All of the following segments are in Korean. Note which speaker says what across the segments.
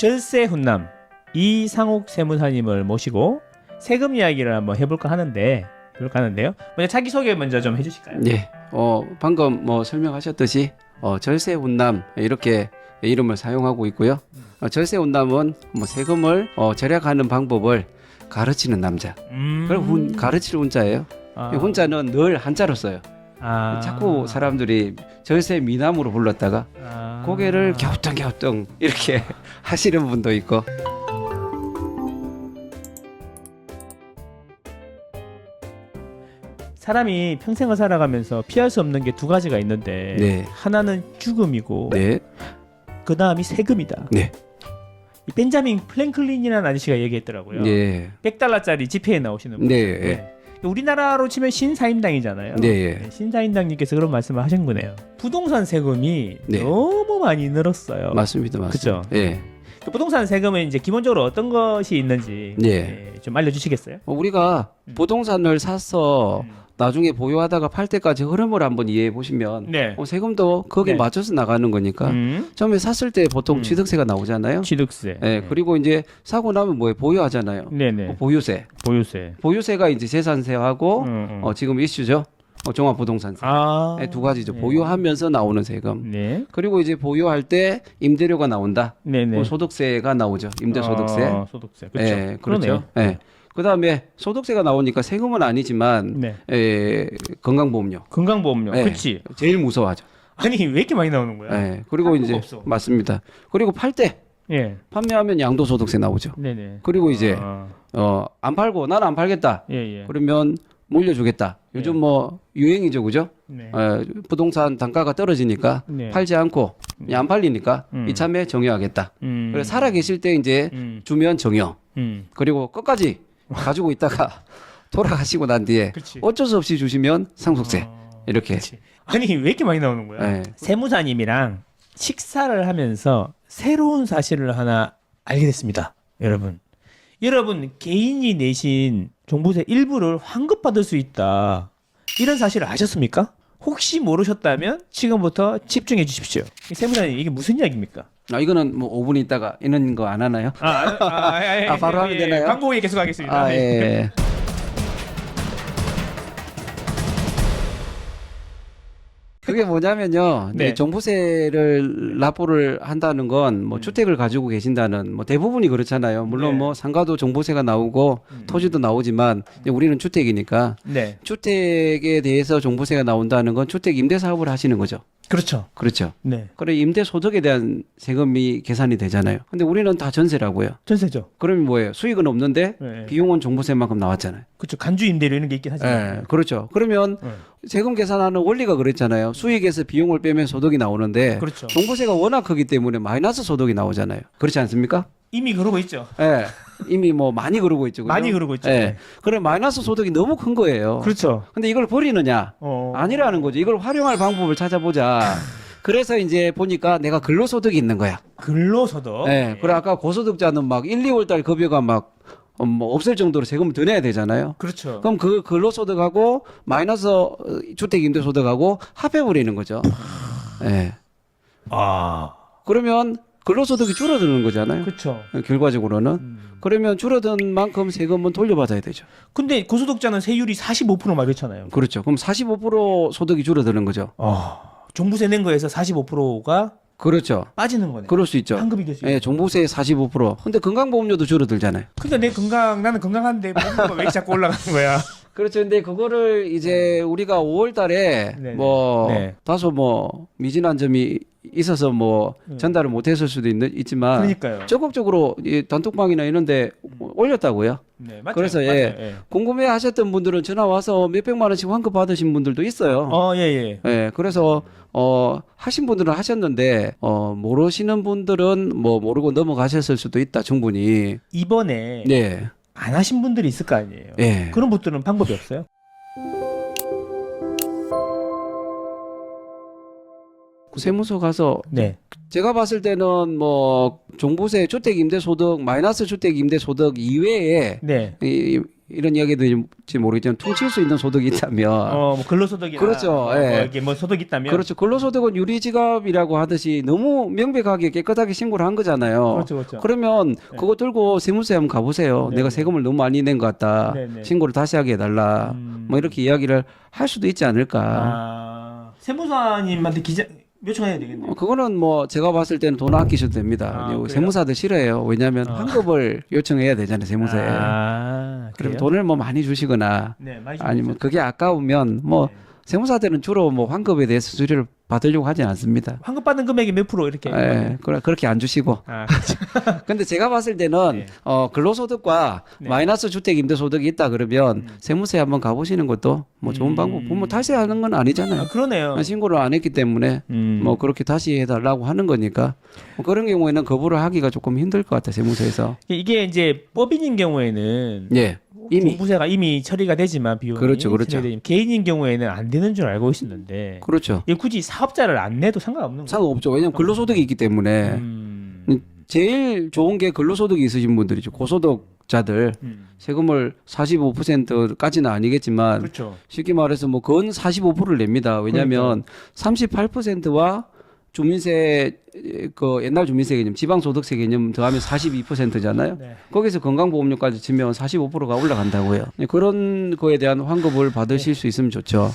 Speaker 1: 절세 훈남 이상욱 세무사님을 모시고 세금 이야기를 한번 해볼까 하는데요. 먼저 자기 소개 먼저 좀 해주실까요?
Speaker 2: 네, 방금 뭐 설명하셨듯이 절세 훈남 이렇게 이름을 사용하고 있고요. 절세 훈남은 뭐 세금을 절약하는 방법을 가르치는 남자. 그리고 가르칠 훈자예요. 이 훈자는 늘 한자로 써요. 자꾸 사람들이 절세 미남으로 불렀다가 고개를 갸우뚱갸우뚱 이렇게 하시는 분도 있고.
Speaker 1: 사람이 평생을 살아가면서 피할 수 없는 게 두 가지가 있는데
Speaker 2: 네.
Speaker 1: 하나는 죽음이고
Speaker 2: 네.
Speaker 1: 그 다음이 세금이다.
Speaker 2: 네.
Speaker 1: 이 벤자민 플랭클린이라는 아저씨가 얘기했더라고요.
Speaker 2: 네.
Speaker 1: 100달러짜리 지폐에 나오시는 분.
Speaker 2: 네.
Speaker 1: 우리나라로 치면 신사임당이잖아요.
Speaker 2: 네.
Speaker 1: 신사임당님께서 그런 말씀을 하신 거네요. 부동산 세금이
Speaker 2: 네.
Speaker 1: 너무 많이 늘었어요.
Speaker 2: 맞습니다.
Speaker 1: 그죠?
Speaker 2: 네.
Speaker 1: 그 부동산 세금은 이제 기본적으로 어떤 것이 있는지
Speaker 2: 네.
Speaker 1: 좀 알려주시겠어요?
Speaker 2: 우리가 부동산을 사서 나중에 보유하다가 팔 때까지 흐름을 한번 이해해 보시면
Speaker 1: 네.
Speaker 2: 세금도 거기에
Speaker 1: 네.
Speaker 2: 맞춰서 나가는 거니까 처음에 샀을 때 보통 취득세가 나오잖아요.
Speaker 1: 취득세.
Speaker 2: 네. 그리고 이제 사고 나면 뭐예요? 보유하잖아요.
Speaker 1: 네네.
Speaker 2: 보유세.
Speaker 1: 보유세.
Speaker 2: 보유세가 이제 재산세하고 지금 이슈죠. 종합부동산세. 네, 두 가지죠.
Speaker 1: 네.
Speaker 2: 보유하면서 나오는 세금.
Speaker 1: 네.
Speaker 2: 그리고 이제 보유할 때 임대료가 나온다.
Speaker 1: 네네.
Speaker 2: 소득세가 나오죠. 임대소득세.
Speaker 1: 소득세. 그렇죠.
Speaker 2: 네, 그렇죠. 네. 그다음에 소득세가 나오니까 세금은 아니지만
Speaker 1: 네.
Speaker 2: 건강보험료.
Speaker 1: 건강보험료.
Speaker 2: 네.
Speaker 1: 그렇지.
Speaker 2: 제일 무서워하죠.
Speaker 1: 아니 왜 이렇게 많이 나오는 거야?
Speaker 2: 네. 그리고 이제
Speaker 1: 없어.
Speaker 2: 맞습니다. 그리고 팔 때
Speaker 1: 예.
Speaker 2: 판매하면 양도소득세 나오죠.
Speaker 1: 네네.
Speaker 2: 그리고 이제 안 팔고 나는 안 팔겠다.
Speaker 1: 예.
Speaker 2: 그러면 물려주겠다. 요즘 뭐 유행이죠, 그죠?
Speaker 1: 네.
Speaker 2: 부동산 단가가 떨어지니까
Speaker 1: 네.
Speaker 2: 팔지 않고 그냥 안 팔리니까 이참에 정여하겠다. 그래서 살아 계실 때 이제 주면 정여. 그리고 끝까지 가지고 있다가 돌아가시고 난 뒤에
Speaker 1: 그치.
Speaker 2: 어쩔 수 없이 주시면 상속세. 이렇게.
Speaker 1: 그치. 아니 왜 이렇게 많이 나오는 거야?
Speaker 2: 네.
Speaker 1: 세무사님이랑 식사를 하면서 새로운 사실을 하나 알게 됐습니다. 여러분 개인이 내신 종부세 일부를 환급받을 수 있다. 이런 사실을 아셨습니까? 혹시 모르셨다면 지금부터 집중해 주십시오. 세무사님 이게 무슨 이야기입니까?
Speaker 2: 이거는 뭐 5분 있다가 이런 거 안 하나요? 바로 하면 되나요?
Speaker 1: 광고 후에 계속하겠습니다.
Speaker 2: 예. 그게 뭐냐면요.
Speaker 1: 네.
Speaker 2: 종부세를 납부를 한다는 건 뭐 주택을 가지고 계신다는 뭐 대부분이 그렇잖아요. 물론
Speaker 1: 네.
Speaker 2: 뭐 상가도 종부세가 나오고 토지도 나오지만 이제 우리는 주택이니까
Speaker 1: 네.
Speaker 2: 주택에 대해서 종부세가 나온다는 건 주택 임대 사업을 하시는 거죠.
Speaker 1: 그렇죠.
Speaker 2: 그렇죠.
Speaker 1: 네.
Speaker 2: 그래 임대 소득에 대한 세금이 계산이 되잖아요. 근데 우리는 다 전세라고요.
Speaker 1: 전세죠.
Speaker 2: 그러면 뭐예요? 수익은 없는데
Speaker 1: 네.
Speaker 2: 비용은 종부세만큼 나왔잖아요.
Speaker 1: 그렇죠. 간주 임대료 이런 게 있긴 하지만.
Speaker 2: 네, 그렇죠. 그러면 세금 계산하는 원리가 그랬잖아요. 수익에서 비용을 빼면 소득이 나오는데
Speaker 1: 그렇죠.
Speaker 2: 종부세가 워낙 크기 때문에 마이너스 소득이 나오잖아요. 그렇지 않습니까?
Speaker 1: 이미 그러고 있죠.
Speaker 2: 예. 이미 뭐 많이 그러고 있죠. 그죠?
Speaker 1: 많이 그러고 있죠.
Speaker 2: 예. 그래 마이너스 소득이 너무 큰 거예요.
Speaker 1: 그렇죠.
Speaker 2: 근데 이걸 버리느냐? 아니라는 거죠. 이걸 활용할 방법을 찾아보자. 그래서 이제 보니까 내가 근로소득이 있는 거야.
Speaker 1: 근로소득.
Speaker 2: 예. 그래 아까 고소득자는 막 1, 2월 달 급여가 막 뭐 없을 정도로 세금을 더 내야 되잖아요.
Speaker 1: 그렇죠.
Speaker 2: 그럼 그 근로소득하고 마이너스 주택임대소득하고 합해버리는 거죠. 예. 그러면 근로소득이 줄어드는 거잖아요.
Speaker 1: 그렇죠.
Speaker 2: 결과적으로는. 그러면 줄어든 만큼 세금은 돌려받아야 되죠.
Speaker 1: 근데 고소득자는 세율이 45%막 이렇잖아요.
Speaker 2: 그렇죠. 그럼 45% 소득이 줄어드는 거죠.
Speaker 1: 종부세 낸 거에서 45%가
Speaker 2: 그렇죠.
Speaker 1: 빠지는 거네.
Speaker 2: 그럴 수 있죠.
Speaker 1: 환급이 될 수
Speaker 2: 예,
Speaker 1: 있고.
Speaker 2: 종부세 45%. 근데 건강보험료도 줄어들잖아요.
Speaker 1: 근데 나는 건강한데 보험료가 왜 자꾸 올라가는 거야?
Speaker 2: 그렇죠. 근데 그거를 이제 우리가 5월 달에
Speaker 1: 네네.
Speaker 2: 뭐
Speaker 1: 네.
Speaker 2: 다소 뭐 미진한 점이 있어서 뭐 전달을 못 했을 수도 있지만
Speaker 1: 그러니까요.
Speaker 2: 적극적으로 이 단톡방이나 이런 데 올렸다고요.
Speaker 1: 네, 맞죠.
Speaker 2: 그래서
Speaker 1: 맞아요.
Speaker 2: 궁금해 하셨던 분들은 전화 와서 몇백만 원씩 환급 받으신 분들도 있어요.
Speaker 1: 예.
Speaker 2: 예, 그래서 하신 분들은 하셨는데 모르시는 분들은 뭐 모르고 넘어가셨을 수도 있다 충분히.
Speaker 1: 이번에
Speaker 2: 네.
Speaker 1: 안 하신 분들이 있을 거 아니에요.
Speaker 2: 예.
Speaker 1: 그런 분들은 방법이 없어요?
Speaker 2: 세무서 가서
Speaker 1: 네.
Speaker 2: 제가 봤을 때는 뭐 종부세 주택임대소득 마이너스 주택임대소득 이외에
Speaker 1: 네.
Speaker 2: 이런 이야기들지 모르겠지만 퉁칠 수 있는 소득이 있다면
Speaker 1: 뭐 근로소득이나
Speaker 2: 그렇죠. 예.
Speaker 1: 이게 뭐 소득 있다면
Speaker 2: 그렇죠. 근로소득은 유리지갑이라고 하듯이 너무 명백하게 깨끗하게 신고를 한 거잖아요.
Speaker 1: 그렇죠, 그렇죠.
Speaker 2: 그러면 그거 들고 세무서에 한번 가보세요.
Speaker 1: 네,
Speaker 2: 내가
Speaker 1: 네.
Speaker 2: 세금을 너무 많이 낸 것 같다.
Speaker 1: 네, 네.
Speaker 2: 신고를 다시 하게 해달라. 뭐 이렇게 이야기를 할 수도 있지 않을까.
Speaker 1: 세무사님한테 요청해야 되겠네요.
Speaker 2: 그거는 뭐 제가 봤을 때는 돈 아끼셔도 됩니다.
Speaker 1: 아,
Speaker 2: 그리고
Speaker 1: 그래요?
Speaker 2: 세무사들 싫어해요. 왜냐하면 환급을 요청해야 되잖아요. 세무서에. 그럼
Speaker 1: 그래요?
Speaker 2: 돈을 뭐 많이 주시거나
Speaker 1: 네, 많이
Speaker 2: 아니면 그게 아까우면 뭐
Speaker 1: 네.
Speaker 2: 세무사들은 주로 뭐 환급에 대해서 수리를 받으려고 하진 않습니다.
Speaker 1: 환급 받은 금액이 몇 프로 이렇게?
Speaker 2: 예, 그렇게 안 주시고. 근데 제가 봤을 때는
Speaker 1: 네.
Speaker 2: 근로소득과
Speaker 1: 네.
Speaker 2: 마이너스 주택 임대소득이 있다 그러면 세무서에 한번 가보시는 것도 뭐 좋은 방법. 뭐 탈세하는 건 아니잖아요.
Speaker 1: 그러네요.
Speaker 2: 신고를 안 했기 때문에 뭐 그렇게 다시 해달라고 하는 거니까 뭐 그런 경우에는 거부를 하기가 조금 힘들 것 같아요. 세무서에서.
Speaker 1: 이게 이제 법인인 경우에는
Speaker 2: 예. 이미
Speaker 1: 종부세가 이미 처리가 되지만 비용이
Speaker 2: 그렇죠, 그렇죠.
Speaker 1: 처리가 되지만 개인인 경우에는 안 되는 줄 알고 있었는데
Speaker 2: 그렇죠.
Speaker 1: 이게 굳이 사업자를 안 내도 상관없는 거예요.
Speaker 2: 상관없죠. 왜냐하면 근로소득이 있기 때문에 제일 좋은 게 근로소득이 있으신 분들이죠. 고소득자들 세금을 45%까지는 아니겠지만
Speaker 1: 그렇죠.
Speaker 2: 쉽게 말해서 뭐 건 45%를 냅니다. 왜냐하면 38%와 주민세 그 옛날 주민세 개념, 지방소득세 개념 더하면 42%잖아요.
Speaker 1: 네.
Speaker 2: 거기서 건강보험료까지 치면 45%가 올라간다고요. 그런 거에 대한 환급을 받으실 수 있으면 좋죠.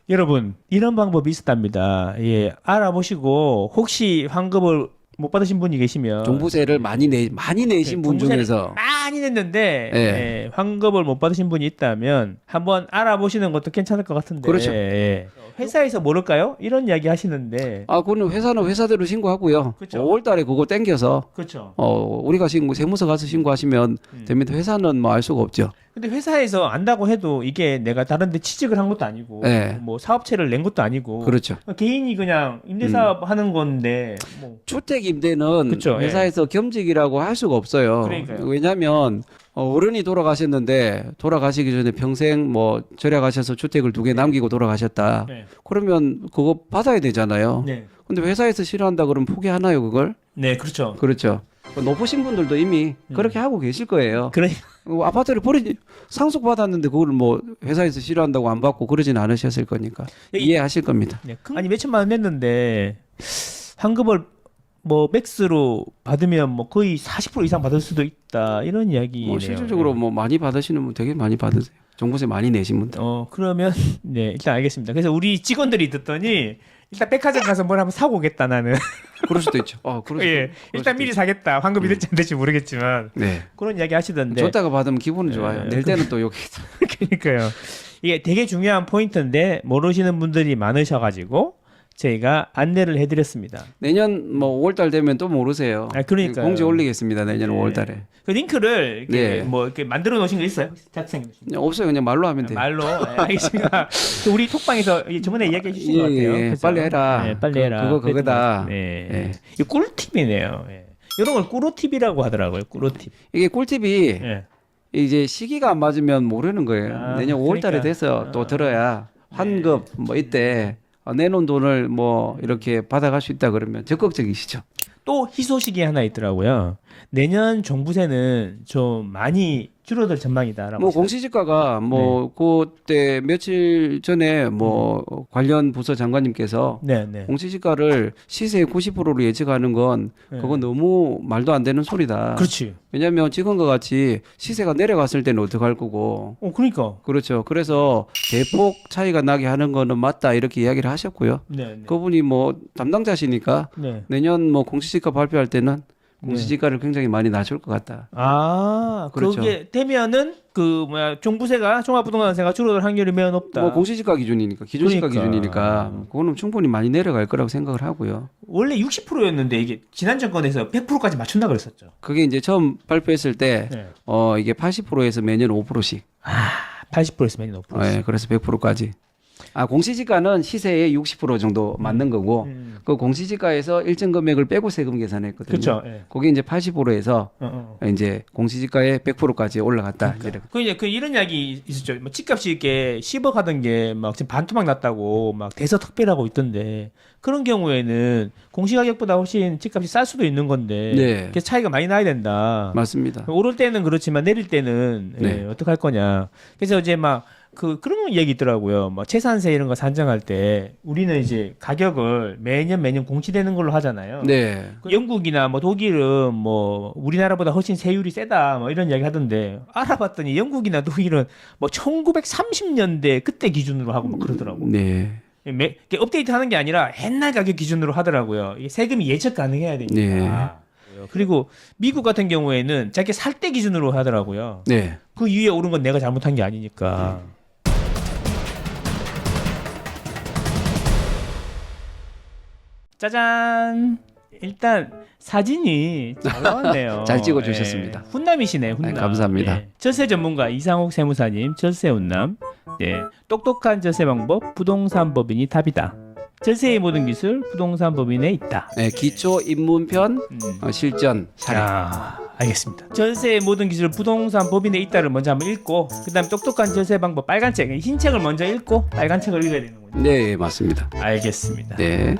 Speaker 1: 여러분 이런 방법이 있었답니다. 예, 알아보시고 혹시 환급을 못 받으신 분이 계시면
Speaker 2: 종부세를 많이 내신 분
Speaker 1: 종부세를
Speaker 2: 중에서
Speaker 1: 많이 냈는데
Speaker 2: 예.
Speaker 1: 예, 환급을 못 받으신 분이 있다면 한번 알아보시는 것도 괜찮을 것 같은데.
Speaker 2: 그렇죠.
Speaker 1: 예. 회사에서 모를까요? 이런 이야기 하시는데.
Speaker 2: 그거는 회사는 회사대로 신고하고요.
Speaker 1: 그렇죠.
Speaker 2: 5월 달에 그거 땡겨서
Speaker 1: 그렇죠.
Speaker 2: 우리가 세무서 가서 신고하시면 됩니다. 회사는 뭐 알 수가 없죠.
Speaker 1: 근데 회사에서 안다고 해도 이게 내가 다른 데 취직을 한 것도 아니고
Speaker 2: 네.
Speaker 1: 뭐 사업체를 낸 것도 아니고
Speaker 2: 그렇죠.
Speaker 1: 개인이 그냥 임대사업 하는 건데 뭐
Speaker 2: 주택 임대는
Speaker 1: 그쵸,
Speaker 2: 회사에서 겸직이라고 할 수가 없어요.
Speaker 1: 그러니까요.
Speaker 2: 왜냐하면 어른이 돌아가셨는데 돌아가시기 전에 평생 뭐 절약하셔서 주택을 2개 남기고 돌아가셨다.
Speaker 1: 네.
Speaker 2: 그러면 그거 받아야 되잖아요.
Speaker 1: 네.
Speaker 2: 근데 회사에서 싫어한다 그러면 포기하나요, 그걸?
Speaker 1: 네, 그렇죠.
Speaker 2: 그렇죠. 높으신 분들도 이미 그렇게 하고 계실 거예요.
Speaker 1: 그러니까
Speaker 2: 아파트를 상속 받았는데 그걸 뭐 회사에서 싫어한다고 안 받고 그러진 않으셨을 거니까 이해하실 겁니다.
Speaker 1: 네, 아니 몇 천만 원 냈는데 환급을 뭐 맥스로 받으면 뭐 거의 40% 이상 받을 수도 있다 이런 이야기네요.
Speaker 2: 뭐 실질적으로 뭐 많이 받으시는 분 되게 많이 받으세요. 종부세 많이 내신 분들.
Speaker 1: 그러면 네 일단 알겠습니다. 그래서 우리 직원들이 듣더니 일단 백화점 가서 뭘 한번 사고 오겠다 나는.
Speaker 2: 그럴 수도 있죠.
Speaker 1: 예, 일단 미리 사겠다. 환급이 될지 안 될지 모르겠지만
Speaker 2: 네.
Speaker 1: 그런 이야기 하시던데.
Speaker 2: 줬다가 받으면 기분은 좋아요. 낼 때는 또 여기.
Speaker 1: 그러니까요. 이게 되게 중요한 포인트인데 모르시는 분들이 많으셔가지고 저희가 안내를 해드렸습니다.
Speaker 2: 내년 뭐 5월달 되면 또 모르세요.
Speaker 1: 그러니까요.
Speaker 2: 공지 올리겠습니다. 내년 5월달에.
Speaker 1: 그 링크를 이렇게
Speaker 2: 네.
Speaker 1: 뭐 이렇게 만들어 놓으신 거 있어요? 작성해 놓으신 거?
Speaker 2: 없어요. 그냥 말로 하면 돼요.
Speaker 1: 말로 알겠습니다. 그 우리 톡방에서 저번에 이야기해 주신 것 같아요.
Speaker 2: 예,
Speaker 1: 그죠?
Speaker 2: 빨리 해라.
Speaker 1: 네, 빨리 해라.
Speaker 2: 그거 그거다.
Speaker 1: 네.
Speaker 2: 예.
Speaker 1: 이 꿀팁이네요. 예. 이런 걸 꿀팁이라고 하더라고요. 꿀팁.
Speaker 2: 이게 꿀팁이
Speaker 1: 예.
Speaker 2: 이제 시기가 안 맞으면 모르는 거예요.
Speaker 1: 아,
Speaker 2: 내년 5월달에
Speaker 1: 그러니까.
Speaker 2: 돼서 또 들어야 환급 뭐 이때 내놓은 돈을 뭐 이렇게 받아갈 수 있다 그러면 적극적이시죠.
Speaker 1: 또 희소식이 하나 있더라고요. 내년 종부세는 좀 많이 줄어들 전망이다라고.
Speaker 2: 뭐 공시지가가 뭐 그때 며칠 전에 뭐 관련 부서 장관님께서
Speaker 1: 네, 네.
Speaker 2: 공시지가를 시세의 90%로 예측하는 건 그건 너무 말도 안 되는 소리다.
Speaker 1: 그렇지.
Speaker 2: 왜냐하면 지금과 같이 시세가 내려갔을 때는 어떡할 거고.
Speaker 1: 그러니까.
Speaker 2: 그렇죠. 그래서 대폭 차이가 나게 하는 거는 맞다 이렇게 이야기를 하셨고요.
Speaker 1: 네, 네.
Speaker 2: 그분이 뭐 담당자시니까
Speaker 1: 네.
Speaker 2: 내년 뭐 공시지가 발표할 때는 공시지가를 굉장히 많이 낮출 것 같다. 그렇죠.
Speaker 1: 그게 되면은 종부세가 종합부동산세가 줄어들 확률이 매우 높다.
Speaker 2: 뭐 공시지가 기준이니까 기준시가
Speaker 1: 그러니까.
Speaker 2: 기준이니까 그거는 충분히 많이 내려갈 거라고 생각을 하고요.
Speaker 1: 원래 60%였는데 이게 지난 정권에서 100%까지 맞춘다 그랬었죠.
Speaker 2: 그게 이제 처음 발표했을 때
Speaker 1: 네.
Speaker 2: 이게 80%에서 매년 5%씩.
Speaker 1: 80%에서 매년 5%.
Speaker 2: 네, 그래서 100%까지. 공시지가는 시세의 60% 정도 맞는 거고 그 공시지가에서 일정 금액을 빼고 세금 계산했거든요.
Speaker 1: 그렇죠. 예.
Speaker 2: 그게 이제 80%에서 이제 공시지가의 100%까지 올라갔다.
Speaker 1: 그러니까. 그 이런 이야기 있었죠. 뭐 집값이 이렇게 10억 하던 게 막 지금 반토막 났다고 막 대서특별하고 있던데 그런 경우에는 공시가격보다 훨씬 집값이 쌀 수도 있는 건데
Speaker 2: 네.
Speaker 1: 그래서 차이가 많이 나야 된다.
Speaker 2: 맞습니다.
Speaker 1: 오를 때는 그렇지만 내릴 때는
Speaker 2: 네.
Speaker 1: 어떡할 거냐. 그래서 이제 막 그런 얘기 있더라고요. 뭐 채산세 이런 거 산정할 때 우리는 이제 가격을 매년 공시되는 걸로 하잖아요.
Speaker 2: 네.
Speaker 1: 그 영국이나 뭐 독일은 뭐 우리나라보다 훨씬 세율이 세다 뭐 이런 이야기 하던데 알아봤더니 영국이나 독일은 뭐 1930년대 그때 기준으로 하고 뭐 그러더라고.
Speaker 2: 네.
Speaker 1: 이게 업데이트하는 게 아니라 옛날 가격 기준으로 하더라고요. 이게 세금이 예측 가능해야 되니까.
Speaker 2: 네.
Speaker 1: 그리고 미국 같은 경우에는 자기 살 때 기준으로 하더라고요.
Speaker 2: 네.
Speaker 1: 그 위에 오른 건 내가 잘못한 게 아니니까. 짜잔. 일단 사진이 잘 나왔네요.
Speaker 2: 잘 찍어주셨습니다.
Speaker 1: 예. 훈남이시네, 훈남.
Speaker 2: 감사합니다.
Speaker 1: 예. 절세 전문가 이상옥 세무사님, 절세 훈남. 예. 똑똑한 절세 방법, 부동산 법인이 답이다. 절세의 모든 기술, 부동산 법인에 있다.
Speaker 2: 네, 기초 입문편 실전 사례.
Speaker 1: 알겠습니다. 절세의 모든 기술, 부동산 법인에 있다를 먼저 한번 읽고, 그다음 똑똑한 절세 방법, 빨간 책, 흰 책을 먼저 읽고 빨간 책을 읽어야 되는군요.
Speaker 2: 네, 맞습니다.
Speaker 1: 알겠습니다.
Speaker 2: 네.